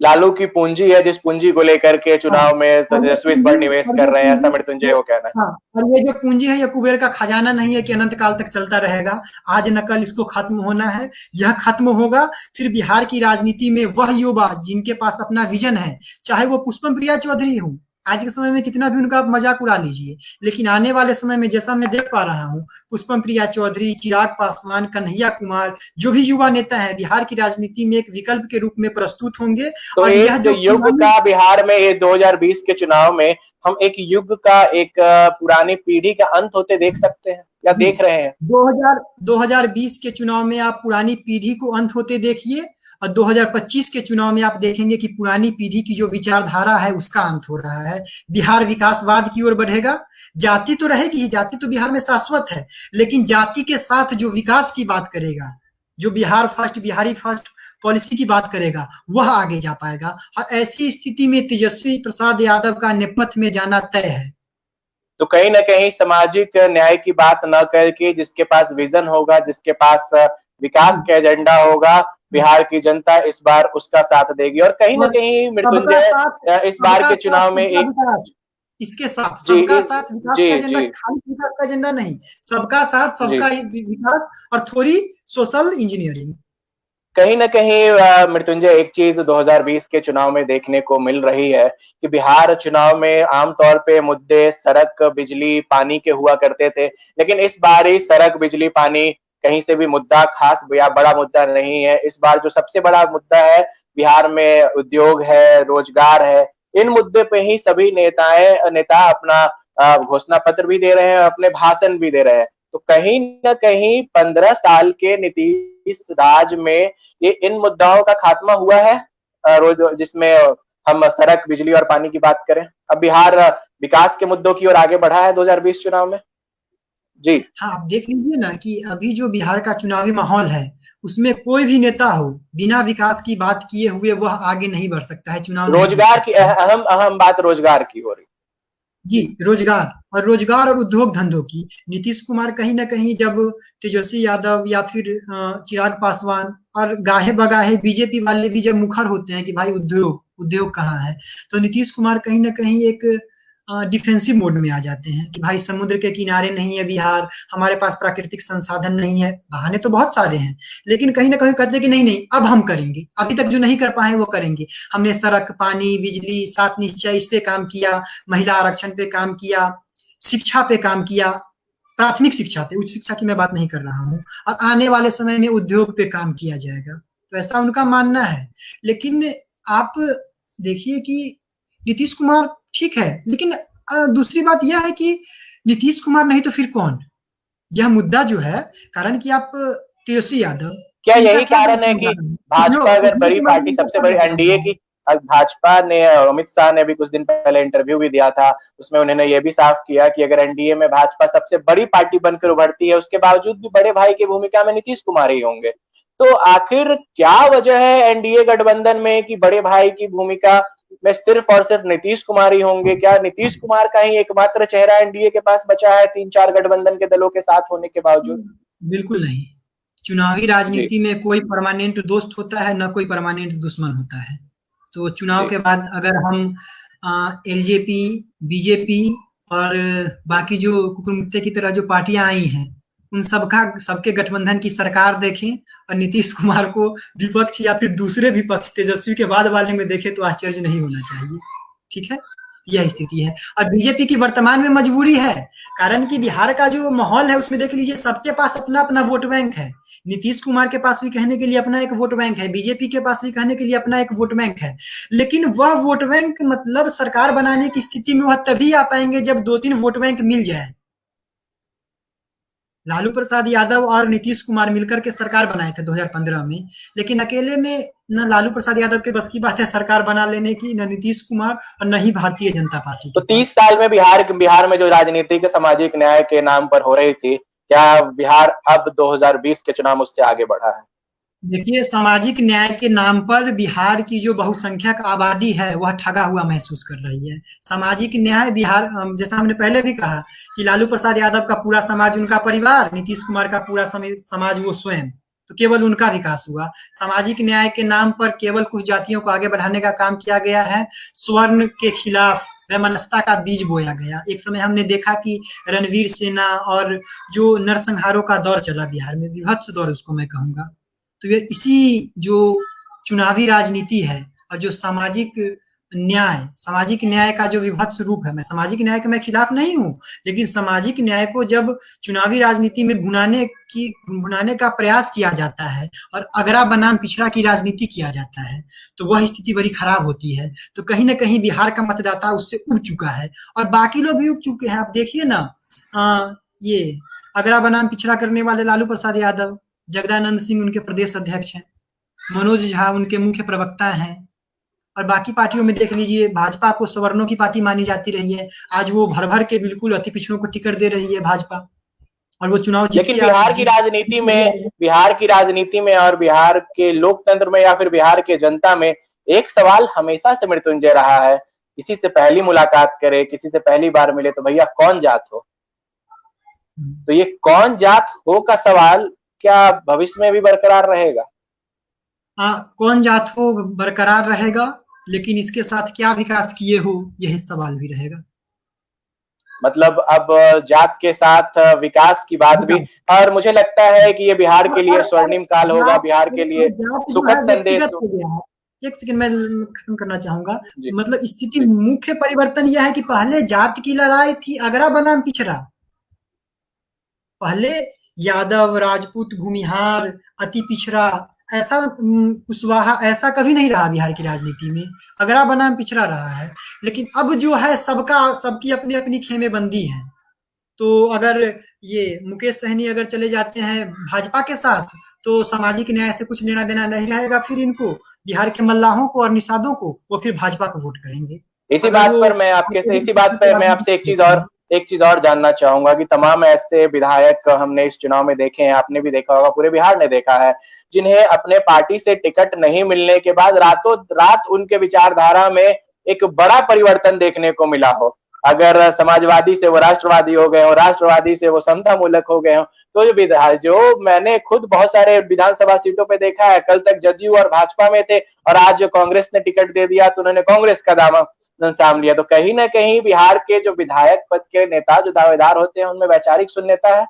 लालू की पूंजी है, जिस पूंजी को लेकर के चुनाव में तेजस्वी इस पर निवेश कर रहे हैं, ऐसा मृत्युंजय को कहना है। और ये जो पूंजी है, ये कुबेर का खजाना नहीं है कि अनंत काल तक चलता रहेगा। आज न कल इसको खत्म होना है। यह खत्म होगा, फिर बिहार की राजनीति में वह युवा जिनके पास अपना विजन है, चाहे वो पुष्पम प्रिया चौधरी हो, आज के समय में कितना भी उनका मजाक उड़ा लीजिए, लेकिन आने वाले समय में जैसा मैं देख पा रहा हूँ, पुष्पम प्रिया चौधरी, चिराग पासवान, कन्हैया कुमार, जो भी युवा नेता है, बिहार की राजनीति में एक विकल्प के रूप में प्रस्तुत होंगे। तो और यह जो युग का बिहार में, ये 2020 के चुनाव में हम एक युग का, एक पुरानी पीढ़ी का अंत होते देख सकते हैं या देख रहे हैं? 2020 के चुनाव में आप पुरानी पीढ़ी को अंत होते देखिए, और 2025 के चुनाव में आप देखेंगे कि पुरानी पीढ़ी की जो विचारधारा है, उसका अंत हो रहा है। बिहार विकासवाद की ओर बढ़ेगा। जाति तो रहेगी, जाति तो बिहार में शाश्वत है, लेकिन जाति के साथ जो विकास की बात करेगा, जो Bihar first, Bihari first policy की बात करेगा, वह आगे जा पाएगा। और ऐसी स्थिति में तेजस्वी प्रसाद यादव का नेपथ्य में जाना तय है। तो कहीं ना कहीं सामाजिक न्याय की बात न करके, जिसके पास विजन होगा, जिसके पास विकास का एजेंडा होगा, बिहार की जनता इस बार उसका साथ देगी। और कहीं ना कहीं मृत्युंजय, इस बार के चुनाव में इसके साथ सबका साथ विकास का एजेंडा, खाली विकास का एजेंडा नहीं, सबका साथ, सबका विकास और थोड़ी सोशल इंजीनियरिंग। कहीं ना कहीं मृत्युंजय, एक चीज 2020 के चुनाव में देखने को मिल रही है कि बिहार चुनाव में आमतौर पे मुद्दे सड़क, बिजली, पानी के हुआ करते थे, लेकिन इस बार ही सड़क, बिजली, पानी कहीं से भी मुद्दा खास या बड़ा मुद्दा नहीं है। इस बार जो सबसे बड़ा मुद्दा है बिहार में, उद्योग है, रोजगार है। इन मुद्दे पे ही सभी नेता अपना घोषणा पत्र भी दे रहे हैं, अपने भाषण भी दे रहे हैं। तो कहीं न कहीं 15 साल के नीतीश राज में ये इन मुद्दाओं का खात्मा हुआ है, रोज जिसमें हम सड़क, बिजली और पानी की बात करें। अब बिहार विकास के मुद्दों की ओर आगे बढ़ा है 2020 चुनाव में। जी हाँ, आप देख लीजिए ना कि अभी जो बिहार का चुनावी माहौल है, उसमें कोई भी नेता हो, बिना विकास की बात किए हुए वह आगे नहीं बढ़ सकता है, चुनाव नहीं जीत रोजगार की सकता है। अहम अहम बात रोजगार की हो रही। जी, रोजगार और उद्योग धंधों की नीतीश कुमार कहीं न कहीं जब तेजस्वी यादव या फिर चिराग पासवान और गाहे-बगाहे बीजेपी वाले भी जब मुखर होते हैं कि भाई उद्योग कहाँ है? तो नीतीश कुमार कहीं न कहीं एक डिफेंसिव मोड में आ जाते हैं कि भाई समुद्र के किनारे नहीं है बिहार, हमारे पास प्राकृतिक संसाधन नहीं है, बहाने तो बहुत सारे हैं, लेकिन कहीं न कहीं कहते हैं कि नहीं, अब हम करेंगे, अभी तक जो नहीं कर पाए वो करेंगे। हमने सड़क, पानी, बिजली, 7 निश्चय इस पे काम किया, महिला आरक्षण पे काम किया, शिक्षा पे काम किया, प्राथमिक शिक्षा पे, उच्च शिक्षा की मैं बात नहीं कर रहा हूँ, और आने वाले समय में उद्योग पे काम किया जाएगा। तो ऐसा उनका मानना है। लेकिन आप देखिए कि नीतीश कुमार ठीक है, लेकिन दूसरी बात यह है कि नीतीश कुमार नहीं तो फिर कौन? यह मुद्दा जो है, कारण कि आप तेजस्वी यादव, क्या इनका यही क्या कारण है कि योगदान है? भाजपा अगर बड़ी पार्टी, सबसे बड़ी एनडीए की, भाजपा ने, अमित शाह ने भी कुछ दिन पहले इंटरव्यू भी दिया था, उसमें उन्होंने ये भी साफ किया कि अगर एनडीए में भाजपा सबसे बड़ी पार्टी बनकर उभरती है, उसके बावजूद भी बड़े भाई की भूमिका में नीतीश कुमार ही होंगे। तो आखिर क्या वजह है एनडीए गठबंधन में कि बड़े भाई की भूमिका में सिर्फ और सिर्फ नीतीश कुमार ही होंगे? क्या नीतीश कुमार का ही एकमात्र चेहरा एनडीए के पास बचा है 3-4 गठबंधन के दलों के साथ होने के बावजूद? बिल्कुल नहीं। चुनावी जी राजनीति में कोई परमानेंट दोस्त होता है, ना कोई परमानेंट दुश्मन होता है। तो चुनाव जी के बाद अगर हम एलजेपी, बीजेपी और बाकी जो कुकुरमुत्ते की तरह जो पार्टियां आई हैं, उन सबके गठबंधन की सरकार देखें और नीतीश कुमार को विपक्ष या फिर दूसरे विपक्ष तेजस्वी के बाद वाले में देखें तो आश्चर्य नहीं होना चाहिए। ठीक है, यह स्थिति है। और बीजेपी की वर्तमान में मजबूरी है, कारण कि बिहार का जो माहौल है उसमें देख लीजिए सबके पास अपना अपना वोट बैंक है। नीतीश कुमार के पास भी कहने के लिए अपना एक वोट बैंक है, बीजेपी के पास भी कहने के लिए अपना एक वोट बैंक है, लेकिन वह वोट बैंक मतलब सरकार बनाने की स्थिति में वह तभी आ पाएंगे जब 2-3 वोट बैंक मिल जाए। लालू प्रसाद यादव और नीतीश कुमार मिलकर के सरकार बनाए थे 2015 में, लेकिन अकेले में न लालू प्रसाद यादव के बस की बात है सरकार बना लेने की, न नीतीश कुमार और न ही भारतीय जनता पार्टी तो के 30 पास। साल में बिहार में जो राजनीतिक सामाजिक न्याय के नाम पर हो रही थी, क्या बिहार अब 2020 के चुनाव उससे आगे बढ़ा है? देखिए, सामाजिक न्याय के नाम पर बिहार की जो बहुसंख्यक आबादी है वह ठगा हुआ महसूस कर रही है। सामाजिक न्याय बिहार, जैसा हमने पहले भी कहा कि लालू प्रसाद यादव का पूरा समाज उनका परिवार, नीतीश कुमार का पूरा समाज वो स्वयं, तो केवल उनका विकास हुआ। सामाजिक न्याय के नाम पर केवल कुछ जातियों को आगे बढ़ाने का काम किया गया है। स्वर्ण के खिलाफ वैमनस्यता का बीज बोया गया। एक समय हमने देखा कि रणवीर सेना और जो नरसंहारों का दौर चला बिहार में, विभत्स दौर उसको मैं कहूंगा, तो ये इसी जो चुनावी राजनीति है और जो सामाजिक न्याय का जो विभत्स रूप है, मैं सामाजिक न्याय के मैं खिलाफ नहीं हूँ, लेकिन सामाजिक न्याय को जब चुनावी राजनीति में भुनाने का प्रयास किया जाता है और अगरा बनाम पिछड़ा की राजनीति किया जाता है, तो वह स्थिति बड़ी खराब होती है। तो कहीं ना कहीं बिहार का मतदाता उससे उब चुका है और बाकी लोग भी उब चुके हैं। आप देखिए ना, ये अगरा बनाम पिछड़ा करने वाले लालू प्रसाद यादव, जगदानंद सिंह उनके प्रदेश अध्यक्ष हैं, मनोज झा उनके मुख्य प्रवक्ता हैं, और बाकी पार्टियों में देख लीजिए भाजपा को सवर्णों की पार्टी मानी जाती रही है, आज वो भर भर के बिल्कुल अति पिछड़ों को टिकट दे रही है भाजपा, और वो चुनाव जीत लेकिन के बिहार की राजनीति में और बिहार के लोकतंत्र में या फिर बिहार के जनता में एक सवाल हमेशा से मृत्युंजय रहा है, किसी से पहली मुलाकात करे, किसी से पहली बार मिले तो भैया कौन जात हो। तो ये कौन जात हो का सवाल क्या भविष्य में भी बरकरार रहेगा? कौन जात हो बरकरार रहेगा, लेकिन इसके साथ क्या विकास किए हो यही सवाल भी रहेगा। मतलब अब जात के साथ विकास की बात भी, और मुझे लगता है कि ये बिहार के लिए स्वर्णिम काल होगा, बिहार के लिए सुखद संदेश। एक सेकंड मैं खत्म करना चाहूंगा। मतलब स्थिति मुख्य परिवर्तन यह है कि पहले जात की लड़ाई थी अगरा बनाम पिछड़ा, पहले यादव, राजपूत, भूमिहार, अति पिछड़ा, ऐसा कुशवाहा ऐसा कभी नहीं रहा बिहार की राजनीति में, अगरा बनाम पिछड़ा रहा है। लेकिन अब जो है सबकी अपनी-अपनी खेमेबंदी है। तो अगर ये मुकेश सहनी अगर चले जाते हैं भाजपा के साथ, तो सामाजिक न्याय से कुछ लेना-देना नहीं रहेगा फिर इनको। बिहार के मल्लाहों को और निषादों को, वो फिर भाजपा को वोट करेंगे। इसी बात पर मैं आपसे एक चीज और जानना चाहूंगा कि तमाम ऐसे विधायक हमने इस चुनाव में देखे हैं, आपने भी देखा होगा, पूरे बिहार ने देखा है, जिन्हें अपने पार्टी से टिकट नहीं मिलने के बाद रातों रात उनके विचारधारा में एक बड़ा परिवर्तन देखने को मिला हो। अगर समाजवादी से वो राष्ट्रवादी हो गए हो, राष्ट्रवादी से वो समता मूलक हो गए हो, तो जो मैंने खुद बहुत सारे विधानसभा सीटों पे देखा है, कल तक जदयू और भाजपा में थे और आज जो कांग्रेस ने टिकट दे दिया तो उन्होंने कांग्रेस का दामन थाम लिया। तो कहीं ना कहीं बिहार के जो विधायक पद के नेता जो दावेदार होते हैं उनमें वैचारिक शून्यता है।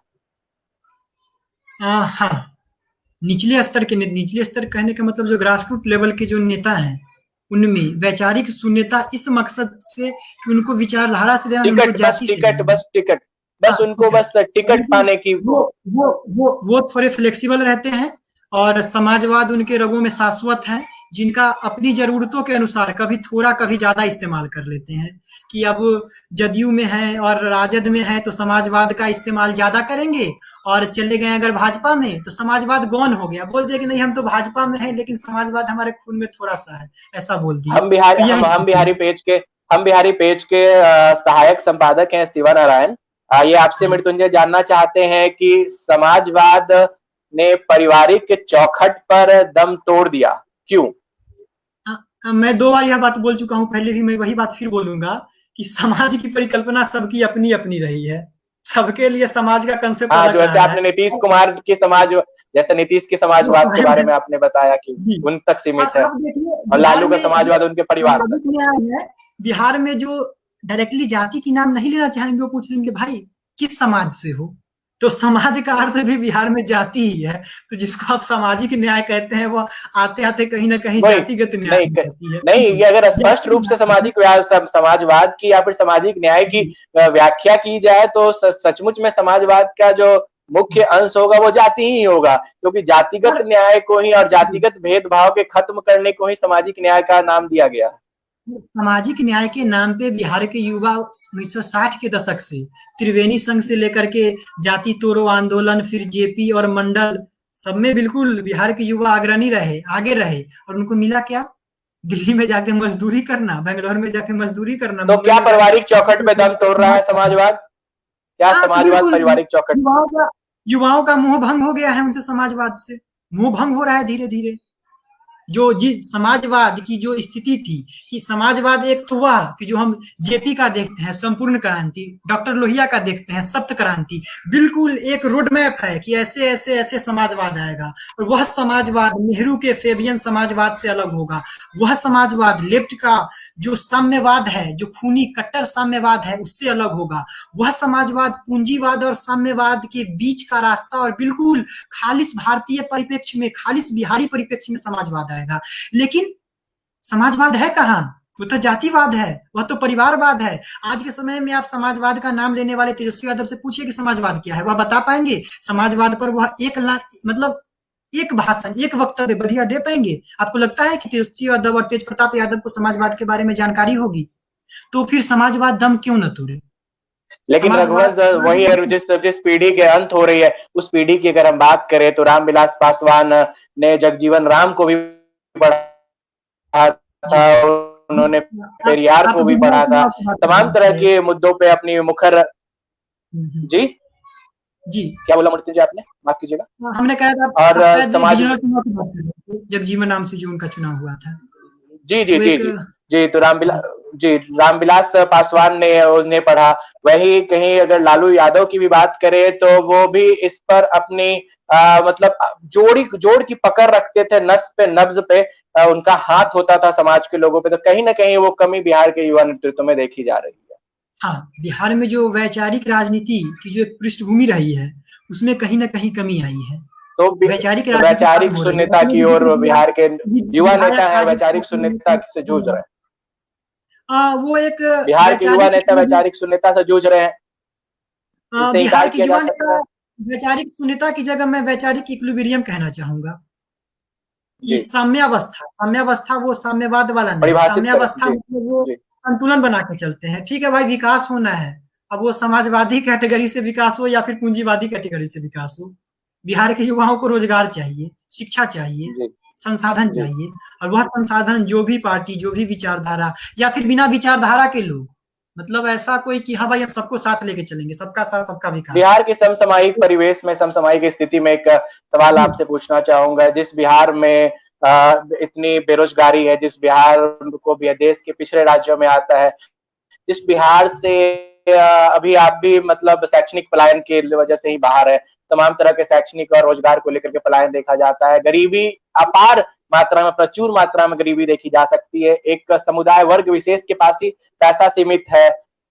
हाँ, निचले स्तर कहने का मतलब जो ग्रास रूट लेवल के जो नेता हैं, उनमें वैचारिक शून्यता इस मकसद से कि उनको विचारधारा से लेना, उनको जाति से टिकट बस उनको बस टिकट पाने की वो थोड़े फ्लेक्सिबल रहते हैं और समाजवाद उनके रगों में शाश्वत है, जिनका अपनी जरूरतों के अनुसार कभी थोड़ा कभी ज्यादा इस्तेमाल कर लेते हैं कि अब जदयू में है और राजद में है तो समाजवाद का इस्तेमाल ज्यादा करेंगे, और चले गए अगर भाजपा में तो समाजवाद गौन हो गया, बोल दिया कि नहीं हम तो भाजपा में हैं लेकिन समाजवाद हमारे खून में थोड़ा सा है, ऐसा बोल दिया। हम बिहारी पेज के सहायक संपादक हैं शिवा नारायण। ये आपसे मृत्युंजय जानना चाहते हैं कि समाजवाद ने पारिवारिक चौखट पर दम तोड़ दिया, क्यों? मैं 2 बार यह बात बोल चुका हूं, पहले भी मैं वही बात फिर बोलूंगा कि समाज की परिकल्पना सबकी अपनी अपनी रही है, सबके लिए समाज का कंसेप्ट अलग रहा है। आपने नीतीश कुमार की जैसे नीतीश के समाजवाद के बारे में आपने बताया कि उन तक सीमित है, और लालू का समाजवाद उनके परिवार तक। बिहार में जो डायरेक्टली जाति की नाम नहीं लेना चाहेंगे, वो पूछ लेंगे भाई किस समाज से हो, तो समाज का अर्थ भी बिहार में जाति ही है। तो जिसको आप सामाजिक न्याय कहते हैं वो आते आते कहीं ना कहीं जातिगत न्याय नहीं, ये अगर स्पष्ट रूप से समाजवाद की या फिर सामाजिक न्याय की व्याख्या की जाए तो सचमुच में समाजवाद का जो मुख्य अंश होगा वो जाति ही होगा, क्योंकि जातिगत न्याय को ही और जातिगत भेदभाव के खत्म करने को ही सामाजिक न्याय का नाम दिया गया है। सामाजिक न्याय के नाम पे बिहार के युवा 1960 के दशक से त्रिवेणी संघ से लेकर के जाति तोड़ो आंदोलन, फिर जेपी और मंडल, सब में बिल्कुल बिहार के युवा अग्रणी रहे, आगे रहे, और उनको मिला क्या? दिल्ली में जाके मजदूरी करना, बेंगलोर में जाके मजदूरी करना। तो क्या पारिवारिक चौखट पे दम तोड़ रहा है समाजवाद? क्या समाजवाद पारिवारिक चौखट? युवाओं का मोह भंग हो गया है उनसे, समाजवाद से मोह भंग हो रहा है धीरे धीरे। जो समाजवाद की जो स्थिति थी कि समाजवाद एक तो वह कि जो हम जेपी का देखते हैं संपूर्ण क्रांति, डॉक्टर लोहिया का देखते हैं सप्त क्रांति, बिल्कुल एक रोड मैप है कि ऐसे ऐसे ऐसे समाजवाद आएगा, और वह समाजवाद नेहरू के फेबियन समाजवाद से अलग होगा। वह समाजवाद लेफ्ट का जो साम्यवाद है, जो खूनी कट्टर साम्यवाद है, उससे अलग होगा। वह समाजवाद पूंजीवाद और साम्यवाद के बीच का रास्ता और बिल्कुल खालिस भारतीय परिप्रेक्ष्य में, खालिस बिहारी परिप्रेक्ष्य में समाजवाद आएगा। लेकिन समाजवाद है कहां? वो तो जातिवाद है, वह तो परिवारवाद है। आज के समय में आप समाजवाद का नाम लेने वाले तेजस्वी यादव से पूछिए कि समाजवाद क्या है, वह बता पाएंगे? समाजवाद पर वह एक भाषण, एक वक्तव्य बढ़िया दे पाएंगे? आपको लगता है कि तेजस्वी यादव और तेज प्रताप यादव को समाजवाद के बारे में जानकारी होगी? तो फिर समाजवाद दम क्यों न तोड़े? लेकिन रघुवंश वही है, जिस पीढ़ी के अंत हो रही है उस पीढ़ी की अगर हम बात करें तो रामविलास पासवान ने जगजीवन राम को भी पढ़ा था, उन्होंने पेरियार को भी पढ़ा था, तमाम तरह के मुद्दों पे अपनी मुखर। जी जी क्या बोला मृत्युंजय आपने, माफ कीजिएगा? हमने कहा था और समाज जगजीवन राम से जो उनका चुनाव हुआ था। जी जी जी जी जी तो रामविलास पासवान ने उन्हें पढ़ा। वही कहीं अगर लालू यादव की भी बात करें तो वो भी इस पर अपनी मतलब जोड़ की पकड़ रखते थे, नस पे नब्ज पे उनका हाथ होता था समाज के लोगों पे। तो कहीं ना कहीं वो कमी बिहार के युवा नेतृत्व में देखी जा रही है। हाँ, बिहार में जो वैचारिक राजनीति की जो एक पृष्ठभूमि रही है उसमें कहीं ना कहीं कमी आई है। तो वैचारिक शून्यता की ओर बिहार के युवा नेता है, वैचारिक शून्यता से जूझ रहे हैं। वो एक बिहार के युवा नेता वैचारिक शून्यता से जूझ रहे हैं। बिहार के युवा नेता वैचारिक शून्यता की जगह मैं वैचारिक इक्विलिब्रियम कहना चाहूंगा। कि साम्यावस्था वो साम्यवाद वाला नहीं, परिभाषित साम्यावस्था मतलब वो संतुलन बना के चलते हैं। ठीक है भाई, विकास होना है, अब वो समाजवादी कैटेगरी से विकास हो या फिर पूंजीवादी कैटेगरी से विकास हो, बिहार के युवाओं को रोजगार चाहिए, शिक्षा चाहिए, संसाधन चाहिए, और वह संसाधन जो भी पार्टी, जो भी विचारधारा, या फिर बिना विचारधारा के लोग, मतलब ऐसा कोई कि हाँ भाई हम सबको साथ लेके चलेंगे, सबका साथ सबका विकास। बिहार के समसामयिक परिवेश में, समसामयिक स्थिति में एक सवाल आपसे पूछना चाहूंगा। जिस बिहार में इतनी बेरोजगारी है, जिस बिहार को भी देश के पिछड़े राज्यों में आता है, जिस बिहार से अभी आप भी मतलब शैक्षणिक पलायन के वजह से ही बाहर है, तमाम तरह के शैक्षणिक और रोजगार को लेकर के पलायन देखा जाता है, गरीबी अपार मात्रा में, प्रचुर मात्रा में गरीबी देखी जा सकती है, एक समुदाय वर्ग विशेष के पास ही पैसा सीमित है।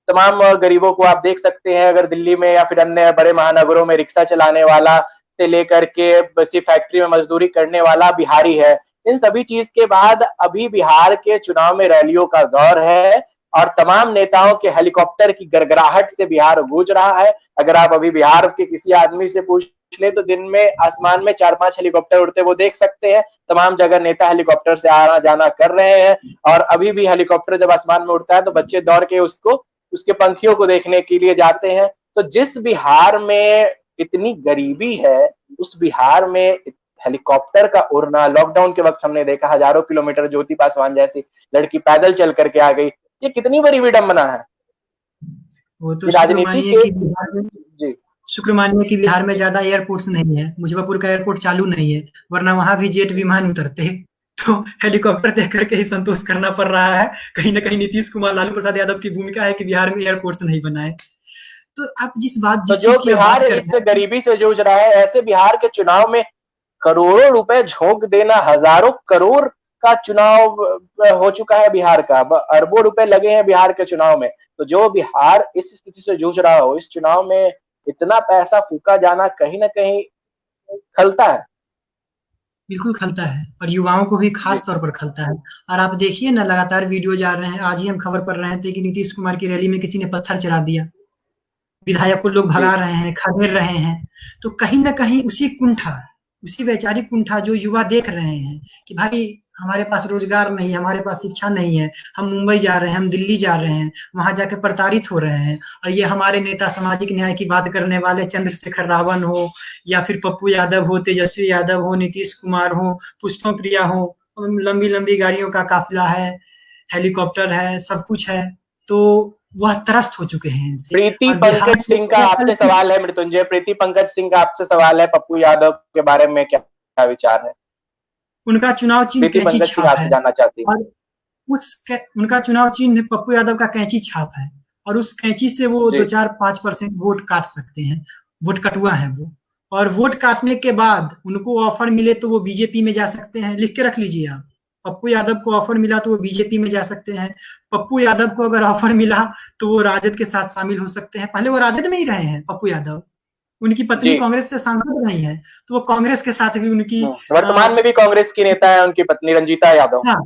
तमाम गरीबों को आप देख सकते हैं, अगर दिल्ली में या फिर अन्य बड़े महानगरों में रिक्शा चलाने वाला से लेकर के किसी फैक्ट्री में मजदूरी करने वाला बिहारी है। इन सभी चीज के बाद अभी बिहार के चुनाव में रैलियों का दौर है और तमाम नेताओं के हेलीकॉप्टर की गड़गड़ाहट से बिहार गूंज रहा है। अगर आप अभी बिहार के किसी आदमी से पूछ ले तो दिन में आसमान में 4-5 हेलीकॉप्टर उड़ते वो देख सकते हैं। तमाम जगह नेता हेलीकॉप्टर से आना जाना कर रहे हैं और अभी भी हेलीकॉप्टर जब आसमान में उड़ता है तो बच्चे दौड़ के उसके पंखियों को देखने के लिए जाते हैं। तो जिस बिहार में इतनी गरीबी है, उस बिहार में हेलीकॉप्टर का उड़ना, लॉकडाउन के वक्त हमने देखा हजारों किलोमीटर ज्योति पासवान जैसी लड़की पैदल चल करके आ गई, ये कितनी बड़ी विडंबना है। वो तो राजनीति के बिहार में जी शुक्र मानिए कि बिहार में ज्यादा एयरपोर्ट्स नहीं है, मुजफ्फरपुर का एयरपोर्ट चालू नहीं है, वरना वहां भी जेट विमान उतरते, तो हेलीकॉप्टर देख करके ही संतोष करना पड़ रहा है। कहीं ना कहीं नीतीश कुमार, लालू प्रसाद यादव की भूमिका है कि बिहार में एयरपोर्ट्स नहीं बनाए। तो आप जिस जो बिहार इस गरीबी से जूझ रहा है, ऐसे बिहार के चुनाव में करोड़ों रुपए झोंक देना, हजारों करोड़ का चुनाव हो चुका है बिहार का, अरबों रुपए लगे हैं बिहार के चुनाव में। तो जो बिहार इस स्थिति से जूझ रहा हो, इस चुनाव में इतना पैसा फूका जाना कहीं ना कहीं खलता है। बिल्कुल खलता है, और युवाओं को भी खास तौर पर खलता है। और आप देखिए ना, लगातार वीडियो जा रहे हैं। आज ही हम खबर पढ़ रहे थे कि नीतीश कुमार की रैली में किसी ने पत्थर चला दिया, विधायक को लोग भगा रहे हैं, खदेड़ रहे हैं। तो कहीं ना कहीं उसी वैचारिक कुंठा जो युवा देख रहे हैं कि भाई हमारे पास रोजगार नहीं, हमारे पास शिक्षा नहीं है, हम मुंबई जा रहे हैं, हम दिल्ली जा रहे हैं, वहां जाके प्रताड़ित हो रहे हैं, और ये हमारे नेता सामाजिक न्याय की बात करने वाले चंद्रशेखर रावण हो, या फिर पप्पू यादव हो, तेजस्वी यादव हो, नीतीश कुमार हो, पुष्पम प्रिया हो, लंबी लंबी गाड़ियों का काफिला है, हेलीकॉप्टर है, सब कुछ है, तो वह त्रस्त हो चुके हैं इनसे। प्रीति पंकज सिंह का आपसे सवाल है मृत्युंजय, प्रीति पंकज सिंह का आपसे सवाल है, पप्पू यादव के बारे में क्या विचार है? उनका चुनाव चिन्ह कैंची छाप है, जानना चाहती और उनका चुनाव चिन्ह पप्पू यादव का कैंची छाप है, और उस कैंची से वो 2-4-5% वोट काट सकते हैं, वोट कटुआ है वो। और वोट काटने के बाद उनको ऑफर मिले तो वो बीजेपी में जा सकते हैं। लिख के रख लीजिए आप, पप्पू यादव को ऑफर मिला तो वो बीजेपी में जा सकते हैं। पप्पू यादव को अगर ऑफर मिला तो वो राजद के साथ शामिल हो सकते हैं। पहले वो राजद में ही रहे हैं पप्पू यादव, उनकी पत्नी कांग्रेस से सांसद रही है, तो वो कांग्रेस के साथ भी उनकी, वर्तमान में भी कांग्रेस की नेता है उनकी पत्नी रंजीता यादव। हाँ,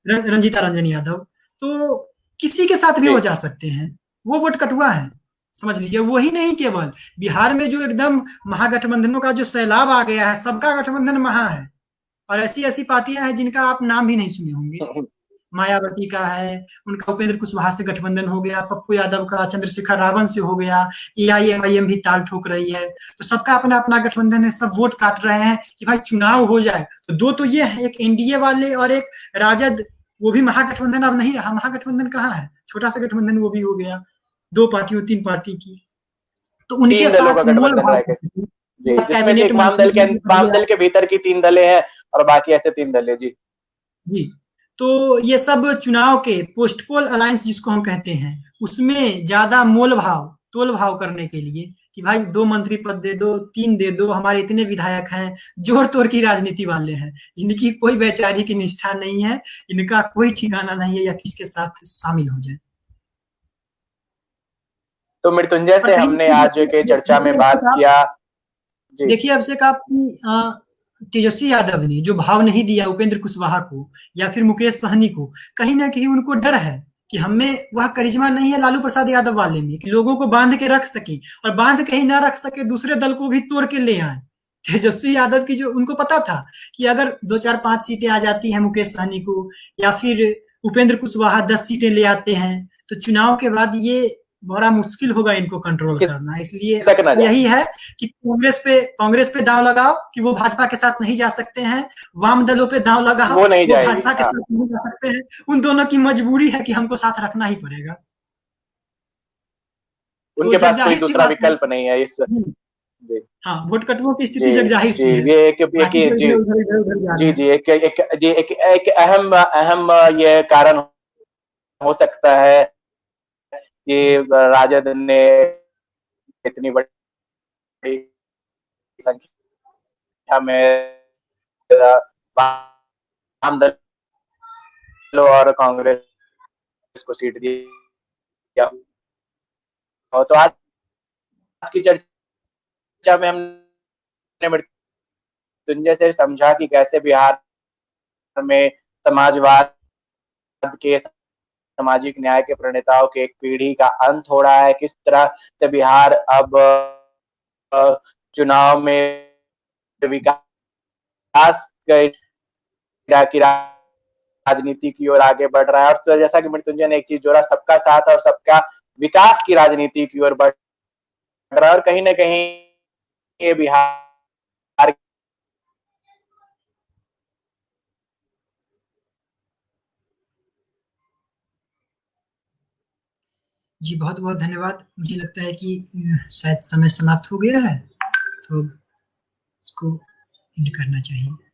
रंजीता रंजन यादव। तो किसी के साथ भी वो जा सकते हैं, वो वोट कटुआ है, समझ लीजिए। वही नहीं, केवल बिहार में जो एकदम महागठबंधनों का जो सैलाब आ गया है, सबका गठबंधन महा है, और ऐसी ऐसी पार्टियां हैं जिनका आप नाम भी नहीं सुने होंगे। मायावती का है, उनका उपेंद्र कुशवाहा से गठबंधन हो गया, पप्पू यादव का चंद्रशेखर रावण से हो गया, AIMIM भी ताल ठोक रही है। तो सबका अपना अपना गठबंधन है, सब वोट काट रहे हैं कि भाई चुनाव हो जाए। तो दो तो ये है, एक NDA वाले और एक राजद, वो भी महागठबंधन अब नहीं रहा। महागठबंधन कहाँ है, छोटा सा गठबंधन वो भी हो गया, 2 पार्टियों 3 पार्टी की। तो उनके साथ वाम दल के भीतर की 3 दलें हैं और बाकी ऐसे 3 दलें। जी, तो ये सब चुनाव के पोस्टपोल अलायंस जिसको हम कहते हैं, उसमें ज्यादा तोल भाव करने के लिए कि भाई 2 मंत्री पद दे दो, 3 दे दो, हमारे इतने विधायक हैं, जोर तोड़ की राजनीति वाले हैं, इनकी कोई वैचारिक निष्ठा नहीं है, इनका कोई ठिकाना नहीं है या किसके साथ शामिल हो जाए। तो मृत्युंजय से हमने आज के चर्चा में बात किया। देखिए, अब से आप तेजस्वी यादव ने जो भाव नहीं दिया उपेंद्र कुशवाहा को या फिर मुकेश सहनी को, कहीं ना कहीं उनको डर है कि हमें वह करिश्मा नहीं है लालू प्रसाद यादव वाले में कि लोगों को बांध के रख सके, और बांध के ही ना रख सके दूसरे दल को भी तोड़ के ले आए। तेजस्वी यादव की जो उनको पता था कि अगर 2-4-5 सीटें आ जाती हैं मुकेश सहनी को, या फिर उपेंद्र कुशवाहा 10 सीटें ले आते हैं, तो चुनाव के बाद ये बड़ा मुश्किल होगा इनको कंट्रोल करना। इसलिए यही है कि कांग्रेस पे दांव लगाओ कि वो भाजपा के साथ नहीं जा सकते हैं, वाम दलों पे दांव लगाओ वो नहीं जाएगी, भाजपा के साथ नहीं जा सकते हैं। उन दोनों की मजबूरी है कि हमको साथ रखना ही पड़ेगा। उनके पास कोई दूसरा विकल्प नहीं है इस। हाँ, वोट कटुओं की स्थिति जग जाहिर सी है। ये एक अहम ये कारण हो सकता है कि राजद ने इतनी बड़ी संख्या में वाम दलों और कांग्रेस को सीट दिया। और तो आज की चर्चा में हमने मृत्युंजय से समझा कि कैसे बिहार में समाजवाद के, सामाजिक न्याय के प्रणेताओं के एक पीढ़ी का अंत हो रहा है, किस तरह से बिहार अब चुनाव में विकास की राजनीति की ओर आगे बढ़ रहा है। और तो जैसा कि मृत्युंजय ने एक चीज जोड़ा, सबका साथ और सबका विकास की राजनीति की ओर बढ़ रहा है। और कहीं ना कहीं ये बिहार जी बहुत बहुत धन्यवाद। मुझे लगता है कि शायद समय समाप्त हो गया है, तो इसको एंड करना चाहिए।